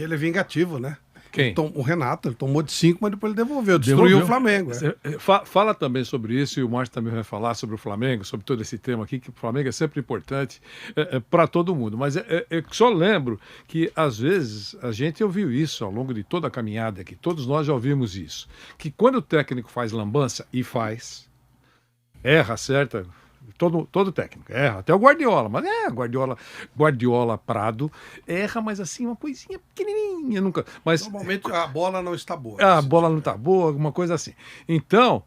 E ele é vingativo, né? Quem? O Renato, ele tomou de 5, mas depois ele destruiu o Flamengo. Fala também sobre isso, e o Márcio também vai falar sobre o Flamengo, sobre todo esse tema aqui, que o Flamengo é sempre importante para todo mundo. Mas eu só lembro que, às vezes, a gente ouviu isso ao longo de toda a caminhada aqui, todos nós já ouvimos isso, que quando o técnico faz lambança, e faz, erra, certa... Todo técnico erra, até o Guardiola, mas Guardiola Prado erra, mas assim, uma coisinha pequenininha, nunca. Mas normalmente a bola não está boa. A bola não está boa, alguma coisa assim. Então,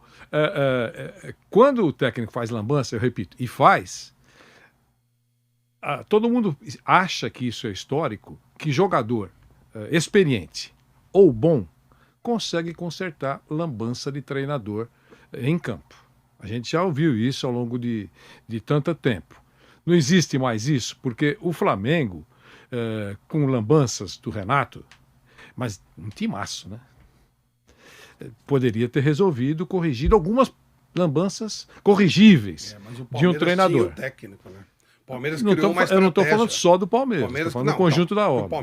quando o técnico faz lambança, eu repito, e faz, todo mundo acha que isso é histórico, que jogador experiente ou bom consegue consertar lambança de treinador em campo. A gente já ouviu isso ao longo de tanto tempo. Não existe mais isso, porque o Flamengo, com lambanças do Renato, mas um timaço, né? Poderia ter resolvido, corrigido algumas lambanças corrigíveis de um treinador. Tinha o técnico, né? O Palmeiras criou uma estratégia. Eu não estou falando só do Palmeiras, estou falando do conjunto da obra.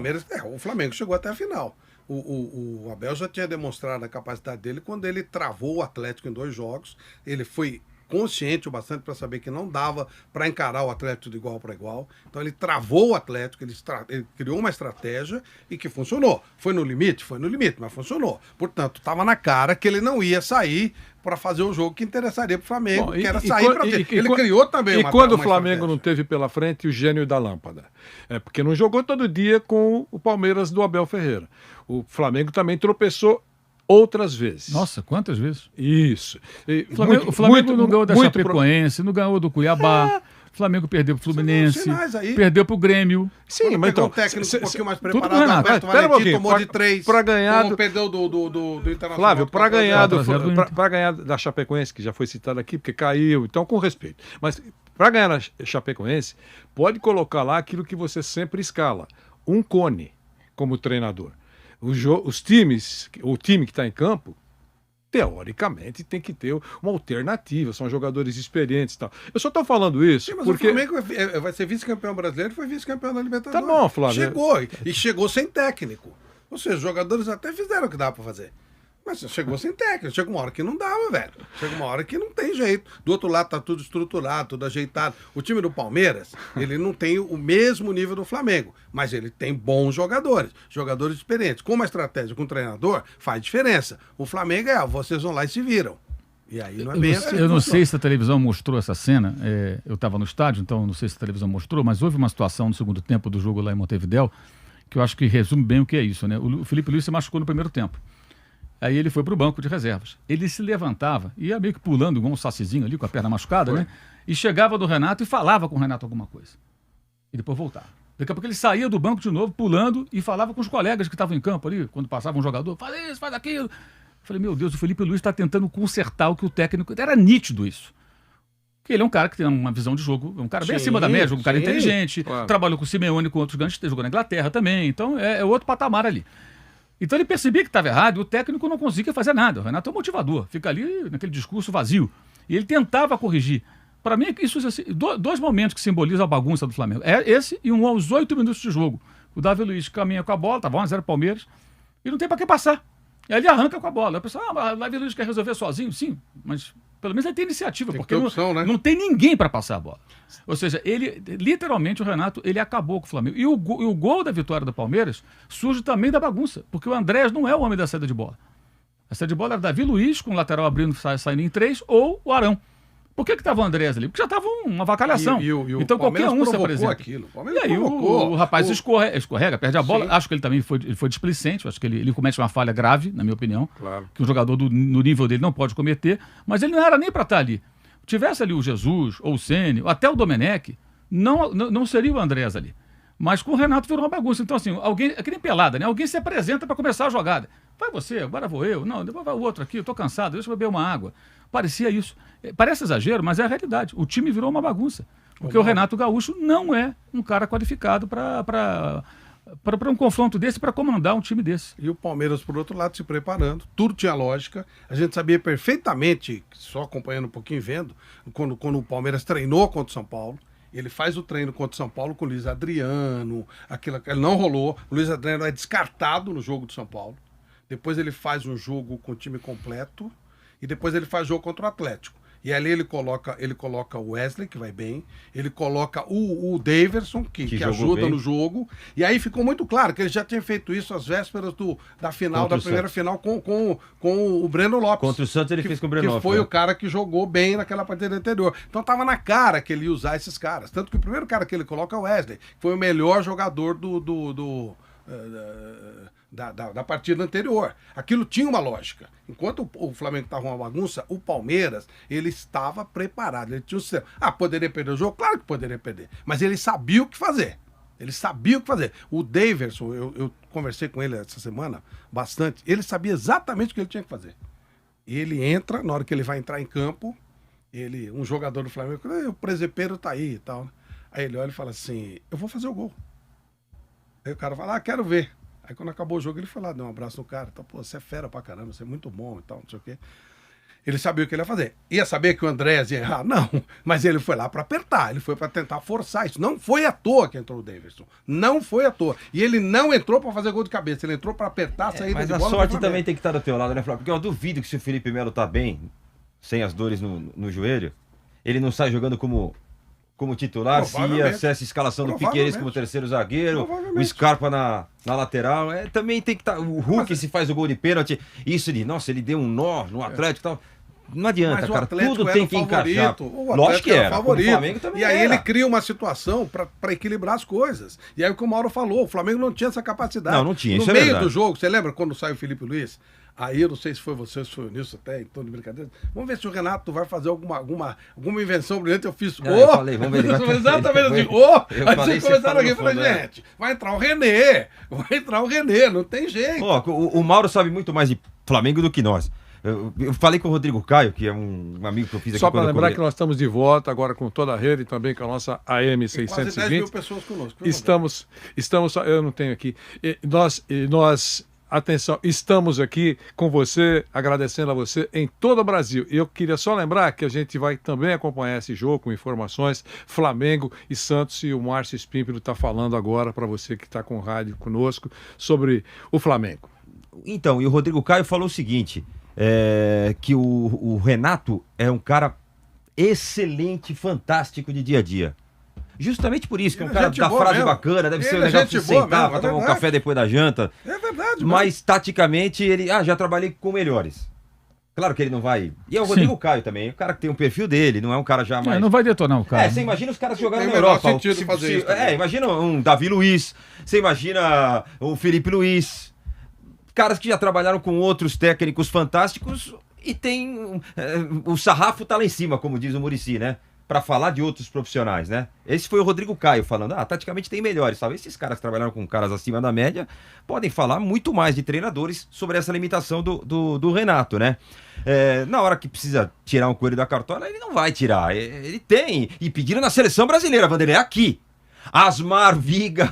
O Flamengo chegou até a final. O Abel já tinha demonstrado a capacidade dele quando ele travou o Atlético em 2 jogos. Ele foi consciente o bastante para saber que não dava para encarar o Atlético de igual para igual. Então ele travou o Atlético, ele criou uma estratégia e que funcionou. Foi no limite, mas funcionou. Portanto, estava na cara que ele não ia sair para fazer um jogo que interessaria para o Flamengo, que era sair para ver. Ele criou também uma quando o Flamengo não teve pela frente o gênio da lâmpada? Porque não jogou todo dia com o Palmeiras do Abel Ferreira. O Flamengo também tropeçou outras vezes. Nossa, quantas vezes? Isso. O Flamengo não ganhou da Chapecoense, não ganhou do Cuiabá. O Flamengo perdeu pro Fluminense, perdeu pro Grêmio. Sim, mas então... um técnico um pouquinho mais preparado, Alberto Valentim tomou de 3, perdeu do Internacional. Flávio, para ganhar da Chapecoense, que já foi citado aqui, porque caiu, então com respeito. Mas para ganhar da Chapecoense, pode colocar lá aquilo que você sempre escala. Um Cone como treinador. Os times, o time que está em campo, teoricamente tem que ter uma alternativa, são jogadores experientes e tal. Eu só estou falando isso. Sim, mas porque o Flamengo vai ser vice-campeão brasileiro, foi vice-campeão da Libertadores. Tá bom, Flávio. Chegou sem técnico. Ou seja, os jogadores até fizeram o que dava para fazer. Mas chegou sem técnico, chega uma hora que não dava, velho. Chega uma hora que não tem jeito. Do outro lado tá tudo estruturado, tudo ajeitado. O time do Palmeiras, ele não tem o mesmo nível do Flamengo, mas ele tem bons jogadores experientes. Com uma estratégia, com um treinador, faz diferença. O Flamengo vocês vão lá e se viram. E aí não é bem assim. Eu não sei se a televisão mostrou essa cena, eu estava no estádio, então não sei se a televisão mostrou, mas houve uma situação no segundo tempo do jogo lá em Montevidéu, que eu acho que resume bem o que é isso, né? O Felipe Luiz se machucou no primeiro tempo. Aí ele foi para o banco de reservas. Ele se levantava, ia meio que pulando igual um sacizinho ali, com a perna machucada, né? E chegava do Renato e falava com o Renato alguma coisa. E depois voltava. Daqui a pouco ele saía do banco de novo, pulando, e falava com os colegas que estavam em campo ali, quando passava um jogador, faz isso, faz aquilo. Eu falei, meu Deus, o Felipe Luiz está tentando consertar o que o técnico... Era nítido isso. Porque ele é um cara que tem uma visão de jogo, um cara bem acima da média, um cara inteligente, trabalhou com o Simeone, com outros grandes, jogou na Inglaterra também, então é outro patamar ali. Então ele percebia que estava errado e o técnico não conseguia fazer nada. O Renato é um motivador, fica ali naquele discurso vazio. E ele tentava corrigir. Para mim, isso assim, 2 momentos que simbolizam a bagunça do Flamengo. É esse e um aos 8 minutos de jogo. O Davi Luiz caminha com a bola, estava 1-0 Palmeiras, e não tem para que passar. E aí ele arranca com a bola. A pessoa, o Davi Luiz quer resolver sozinho? Sim, mas pelo menos ele tem iniciativa, porque não tem ninguém para passar a bola. Ou seja, literalmente o Renato, ele acabou com o Flamengo. E o gol da vitória do Palmeiras surge também da bagunça, porque o Andrés não é o homem da saída de bola. A saída de bola era Davi Luiz, com o lateral abrindo, saindo em 3, ou o Arão. Por que estava o Andrés ali? Porque já estava uma avacalhação. Então qualquer um se apresenta. E aí o rapaz escorrega, perde a bola. Sim. Acho que ele também foi displicente. Acho que ele comete uma falha grave, na minha opinião. Claro. Que um jogador no nível dele não pode cometer. Mas ele não era nem para estar ali. Tivesse ali o Jesus, ou o Ceni, ou até o Domenech, não seria o Andrés ali. Mas com o Renato virou uma bagunça. Então, assim, alguém, é que nem pelada, né? Alguém se apresenta para começar a jogada. Vai você, agora vou eu. Não, depois vai o outro aqui, eu tô cansado, deixa eu beber uma água. Parecia isso. Parece exagero, mas é a realidade. O time virou uma bagunça. Porque o Renato Gaúcho não é um cara qualificado para um confronto desse, para comandar um time desse. E o Palmeiras, por outro lado, se preparando. Tudo tinha lógica. A gente sabia perfeitamente, só acompanhando um pouquinho e vendo, quando o Palmeiras treinou contra o São Paulo, Ele faz o treino contra o São Paulo com o Luiz Adriano, ele não rolou. O Luiz Adriano é descartado no jogo do São Paulo. Depois ele faz um jogo com o time completo e depois ele faz jogo contra o Atlético. E ali ele coloca o Wesley, que vai bem, ele coloca o Daverson, que ajuda bem no jogo. E aí ficou muito claro que ele já tinha feito isso às vésperas da final, da primeira final com o Breno Lopes. Contra o Santos ele fez com o Breno Lopes. Que foi o cara que jogou bem naquela partida anterior. Então tava na cara que ele ia usar esses caras. Tanto que o primeiro cara que ele coloca é o Wesley, que foi o melhor jogador da partida anterior. Aquilo tinha uma lógica. Enquanto o Flamengo estava uma bagunça, o Palmeiras, ele estava preparado. Ele tinha um sistema. Poderia perder o jogo? Claro que poderia perder. Mas ele sabia o que fazer. O Daverson, eu conversei com ele essa semana bastante, ele sabia exatamente o que ele tinha que fazer. E ele entra, na hora que ele vai entrar em campo, um jogador do Flamengo, o presepeiro tá aí e tal. Aí ele olha e fala assim, eu vou fazer o gol. Aí o cara fala, quero ver. Aí quando acabou o jogo, ele foi lá, deu um abraço no cara. Então, você é fera pra caramba, você é muito bom e tal, não sei o quê. Ele sabia o que ele ia fazer. Ia saber que o Andrés ia errar? Não. Mas ele foi lá pra apertar, ele foi pra tentar forçar isso. Não foi à toa que entrou o Daverson. Não foi à toa. E ele não entrou pra fazer gol de cabeça, ele entrou pra apertar a saída de bola. Mas a sorte também tem que estar do teu lado, né, Flávio? Porque eu duvido que se o Felipe Melo tá bem, sem as dores no joelho, ele não sai jogando como titular, se essa escalação do Piqueires como terceiro zagueiro, o Scarpa na lateral, também tem que estar, o Hulk se faz o gol de pênalti, ele deu um nó no Atlético e tal, não adianta, cara, tudo tem que encaixar. Lógico que era, o Flamengo também e aí ele cria uma situação para equilibrar as coisas, e aí o que o Mauro falou, o Flamengo não tinha essa capacidade. Não tinha, no isso é meio verdade. do jogo, você lembra quando sai o Felipe Luiz? Aí eu não sei se foi você, se foi o Nilson até, em tom de brincadeira. Vamos ver se o Renato vai fazer alguma invenção brilhante. Eu fiz, eu falei, vamos ver. Exatamente assim, aí vocês começaram aqui e falei, gente, vai entrar o René, não tem jeito. O Mauro sabe muito mais de Flamengo do que nós. Eu falei com o Rodrigo Caio, que é um amigo que eu fiz aqui. Só para lembrar que nós estamos de volta agora com toda a rede e também com a nossa AM 620. Quase 10 mil pessoas conosco. Estamos, eu não tenho aqui. Nós atenção, estamos aqui com você, agradecendo a você em todo o Brasil. E eu queria só lembrar que a gente vai também acompanhar esse jogo com informações, Flamengo e Santos, e o Márcio Espímpolo está falando agora para você que está com o rádio conosco sobre o Flamengo. Então, e o Rodrigo Caio falou o seguinte, que o Renato é um cara excelente, fantástico de dia a dia. Justamente por isso, que é um cara da frase mesmo. Bacana, deve ser legal pra você sentar, pra tomar um café depois da janta. É verdade. Mas, taticamente, ele... já trabalhei com melhores. Claro que ele não vai... E é o Rodrigo Caio também, o cara que tem um perfil dele, não é um cara já mais... Não vai detonar o cara. Você imagina os caras jogando na Europa. Imagina um Davi Luiz, você imagina o Felipe Luiz, caras que já trabalharam com outros técnicos fantásticos e tem... o sarrafo tá lá em cima, como diz o Muricy, né? Para falar de outros profissionais, né? Esse foi o Rodrigo Caio falando, taticamente tem melhores, sabe? Esses caras que trabalharam com caras acima da média podem falar muito mais de treinadores sobre essa limitação do Renato, né? Na hora que precisa tirar um coelho da cartola, ele não vai tirar, ele tem, e pediram na seleção brasileira, Vanderlei, aqui, Asmar, Viga,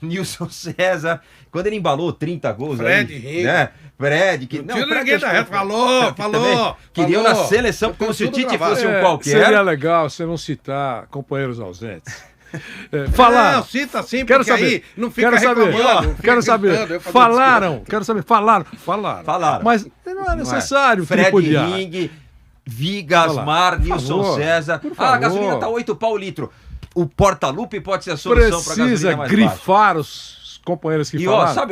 Nilson César, quando ele embalou 30 gols Fred, aí, né? Fred, que não ninguém da reta, falou. Queriam na seleção como se o Tite fosse um qualquer. Seria legal você não citar companheiros ausentes. Falaram. Não, cita sim, quero porque saber, aí não fica reclamando. Falaram. Mas não é necessário. Fred, Ring, Viga, Asmar, Nilson César. A gasolina tá 8 pau o litro. O porta-lupe pode ser a solução para a gasolina mais baixa. Precisa grifar os companheiros que falaram. Sabe